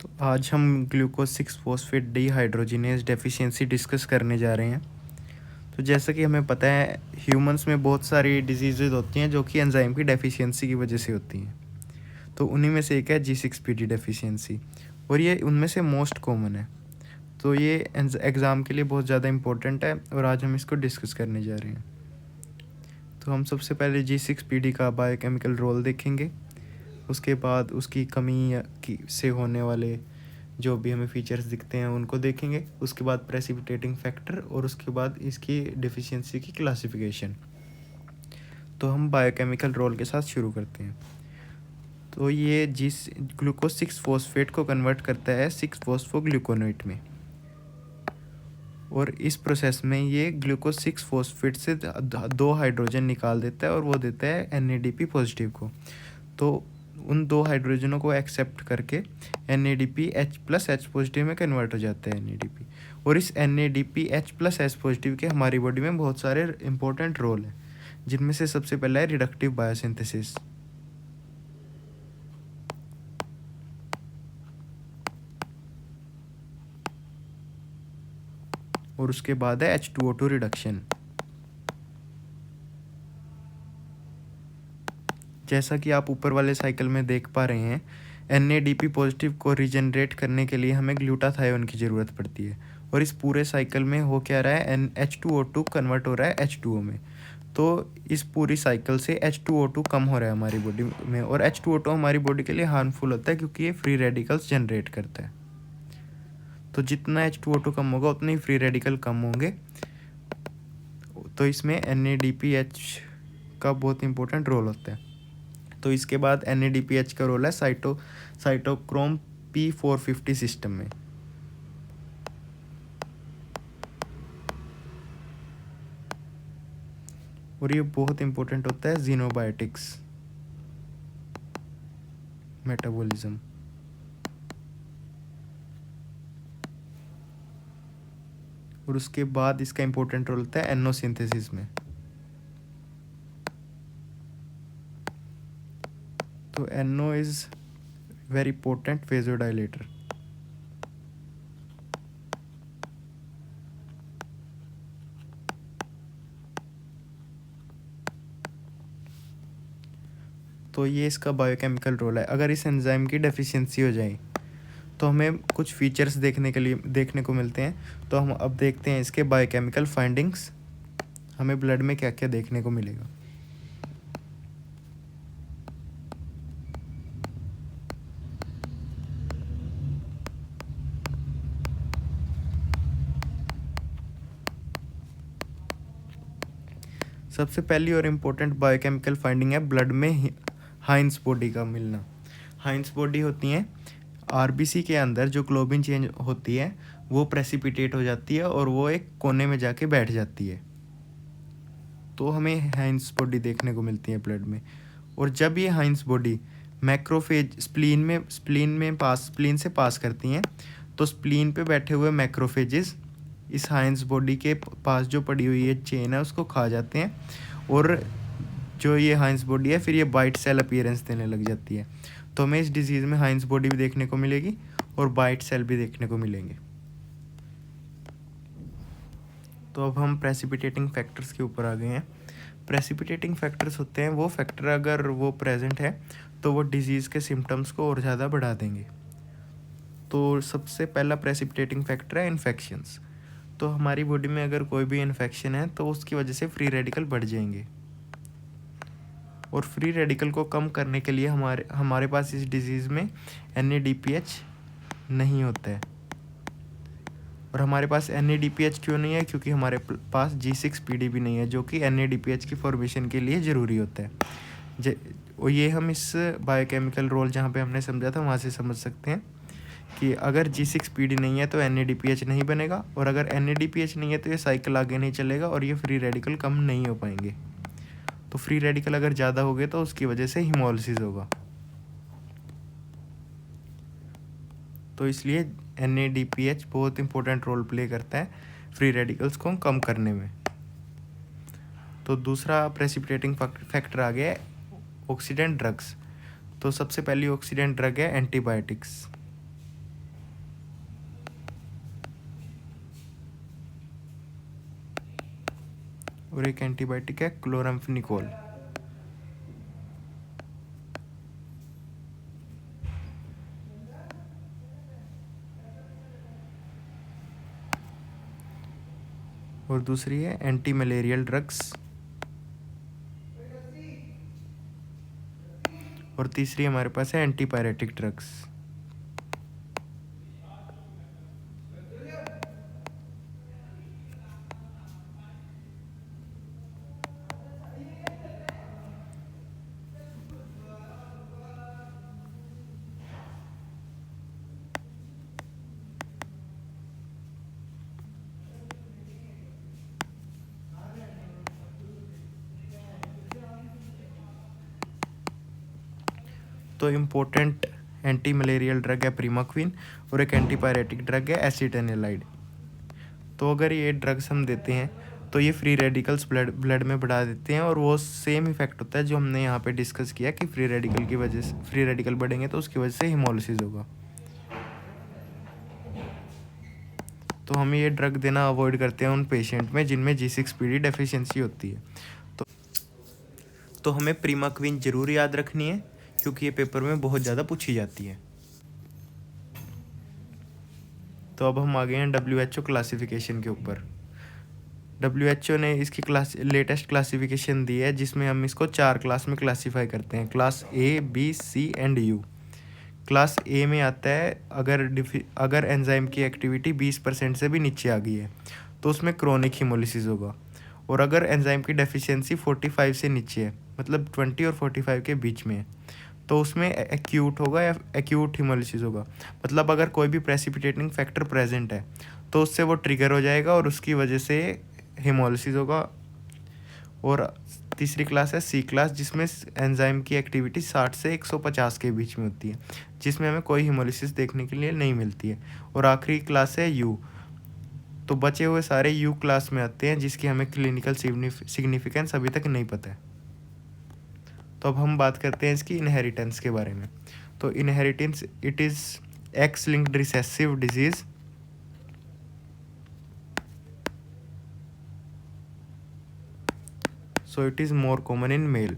तो आज हम glucose 6 phosphate dehydrogenase deficiency discuss करने जा रहे हैं। तो जैसा कि हमें पता है, ह्यूमंस में बहुत सारी डिजीज़ेज होती हैं जो कि एंजाइम की डेफिशिएंसी की वजह से होती हैं। तो उन्हीं में से एक है G6PD डेफिशिएंसी, और ये उनमें से मोस्ट कॉमन है। तो ये एग्ज़ाम के लिए बहुत ज़्यादा इम्पोर्टेंट है और आज हम इसको डिस्कस करने जा रहे हैं। तो हम सबसे पहले G6PD का बायोकेमिकल रोल देखेंगे, उसके बाद उसकी कमी की से होने वाले जो भी हमें फीचर्स दिखते हैं उनको देखेंगे, उसके बाद प्रेसिपिटेटिंग फैक्टर, और उसके बाद इसकी डेफिशिएंसी की क्लासिफिकेशन। तो हम बायोकेमिकल रोल के साथ शुरू करते हैं। तो ये जिस ग्लूकोज 6 फॉस्फेट को कन्वर्ट करता है 6 फॉस्फोग्लूकोनेट में, और इस प्रोसेस में ये ग्लूकोज 6 फॉस्फेट से 2 हाइड्रोजन निकाल देता है और वो देता है NADP पॉजिटिव को। तो उन 2 हाइड्रोजनों को एक्सेप्ट करके NADP H+H पॉजिटिव में कन्वर्ट हो जाता है NADP। और इस NADP H+H पॉजिटिव के हमारी बॉडी में बहुत सारे इंपॉर्टेंट रोल हैं, जिनमें से सबसे पहला है रिडक्टिव बायोसिंथेसिस, और उसके बाद है H2O2 रिडक्शन। जैसा कि आप ऊपर वाले साइकिल में देख पा रहे हैं, NADP पॉजिटिव को रीजनरेट करने के लिए हमें ग्लूटाथायोन की ज़रूरत पड़ती है, और इस पूरे साइकिल में हो क्या रहा है, H2O2 कन्वर्ट हो रहा है H2O में। तो इस पूरी साइकिल से H2O2 कम हो रहा है हमारी बॉडी में, और H2O2 हमारी बॉडी के लिए हार्मफुल होता है क्योंकि ये फ्री रेडिकल्स जनरेट करता है। तो जितना H2O2 कम होगा उतने ही फ्री रेडिकल कम होंगे। तो इसमें NADPH का बहुत इंपॉर्टेंट रोल होता है। तो इसके बाद NADPH का रोल है साइटोक्रोम P450 सिस्टम में। और ये बहुत इंपॉर्टेंट होता है जीनोबायोटिक्स मेटाबॉलिज्म। और उसके बाद इसका इंपॉर्टेंट रोल होता है एनो सिंथेसिस में। तो NO is very potent vasodilator. तो ये इसका बायोकेमिकल रोल है। अगर इस एंजाइम की डेफिशिएंसी हो जाए तो हमें कुछ फीचर्स देखने को मिलते हैं। तो हम अब देखते हैं इसके बायोकेमिकल फाइंडिंग्स, हमें ब्लड में क्या क्या देखने को मिलेगा। सबसे पहली और इम्पोर्टेंट बायोकेमिकल फाइंडिंग है ब्लड में हाइंस बॉडी का मिलना। हाइंस बॉडी होती हैं RBC के अंदर, जो ग्लोबिन चेंज होती है वो प्रेसिपिटेट हो जाती है और वो एक कोने में जाके बैठ जाती है। तो हमें हाइंस बॉडी देखने को मिलती है ब्लड में। और जब ये हाइंस बॉडी मैक्रोफेज स्प्लीन से पास करती हैं, तो स्प्लीन पे बैठे हुए मैक्रोफेजेस इस हाइंस बॉडी के पास जो पड़ी हुई है चेन है उसको खा जाते हैं, और जो ये हाइंस बॉडी है फिर ये वाइट सेल अपीयरेंस देने लग जाती है। तो हमें इस डिजीज़ में हाइंस बॉडी भी देखने को मिलेगी और वाइट सेल भी देखने को मिलेंगे। तो अब हम प्रेसिपिटेटिंग फैक्टर्स के ऊपर आ गए हैं। प्रेसिपिटेटिंग फैक्टर्स होते हैं वो फैक्टर, अगर वो प्रेजेंट है तो वो डिजीज़ के सिम्टम्स को और ज़्यादा बढ़ा देंगे। तो सबसे पहला प्रेसिपिटेटिंग फैक्टर है इन्फेक्शंस। तो हमारी बॉडी में अगर कोई भी इन्फेक्शन है तो उसकी वजह से फ्री रेडिकल बढ़ जाएंगे, और फ्री रेडिकल को कम करने के लिए हमारे पास इस डिजीज़ में NADPH नहीं होता है। और हमारे पास NADPH क्यों नहीं है? क्योंकि हमारे पास G6PD भी नहीं है, जो कि NADPH की फॉर्मेशन के लिए ज़रूरी होता है। और ये हम इस बायोकेमिकल रोल जहाँ पे हमने समझा था वहाँ से समझ सकते हैं कि अगर G6PD नहीं है तो NADPH नहीं बनेगा, और अगर NADPH नहीं है तो ये साइकिल आगे नहीं चलेगा और ये फ्री रेडिकल कम नहीं हो पाएंगे। तो फ्री रेडिकल अगर ज़्यादा हो गए तो उसकी वजह से हीमोलिसिस होगा। तो इसलिए NADPH बहुत इंपॉर्टेंट रोल प्ले करता है फ्री रेडिकल्स को कम करने में। तो दूसरा प्रेसिपिटेटिंग फैक्टर आ गया है ऑक्सीडेंट ड्रग्स। तो सबसे पहली ऑक्सीडेंट ड्रग है एंटीबायोटिक्स। और एक एंटीबायोटिक है क्लोराम्फेनिकोल। और दूसरी है एंटी मलेरियल ड्रग्स। और तीसरी हमारे पास है एंटीपायरेटिक ड्रग्स। तो इम्पोर्टेंट एंटी मलेरियल ड्रग है प्रीमाक्विन और एक एंटीपायरेटिक ड्रग है एसिटानिलाइड। तो अगर ये ड्रग्स हम देते हैं तो ये फ्री रेडिकल्स ब्लड में बढ़ा देते हैं और वो सेम इफेक्ट होता है जो हमने यहाँ पे डिस्कस किया कि फ्री रेडिकल की वजह से फ्री रेडिकल बढ़ेंगे तो उसकी वजह से हिमोलिसिस होगा। तो हम ये ड्रग देना अवॉइड करते हैं उन पेशेंट में जिनमें G6PD डेफिशिएंसी होती है। तो हमें प्रीमाक्विन ज़रूर याद रखनी है क्योंकि ये पेपर में बहुत ज़्यादा पूछी जाती है। तो अब हम आ गए हैं WHO क्लासिफिकेशन के ऊपर। WHO ने इसकी लेटेस्ट क्लासिफिकेशन दी है जिसमें हम इसको 4 क्लास में क्लासीफाई करते हैं, class A, B, C and U। Class A में आता है अगर एंजाइम की एक्टिविटी 20% से भी नीचे आ गई है तो उसमें क्रोनिक हिमोलिसिस होगा। और अगर एंजाइम की डेफिशिएंसी 45 से नीचे है, मतलब 20 और 45 के बीच में है, तो उसमें एक्यूट होगा या एक्यूट हिमोलिसिस होगा। मतलब अगर कोई भी प्रेसिपिटेटिंग फैक्टर प्रेजेंट है तो उससे वो ट्रिगर हो जाएगा और उसकी वजह से हिमोलिसिस होगा। और तीसरी क्लास है C क्लास जिसमें एंजाइम की एक्टिविटी 60 से 150 के बीच में होती है, जिसमें हमें कोई हिमोलिसिस देखने के लिए नहीं मिलती है। और आखिरी क्लास है U। तो बचे हुए सारे U क्लास में आते हैं जिसकी हमें क्लिनिकल सिग्निफिकेंस अभी तक नहीं पता है। तो अब हम बात करते हैं इसकी इनहेरिटेंस के बारे में। तो inheritance it is x linked recessive disease so it is more common in male।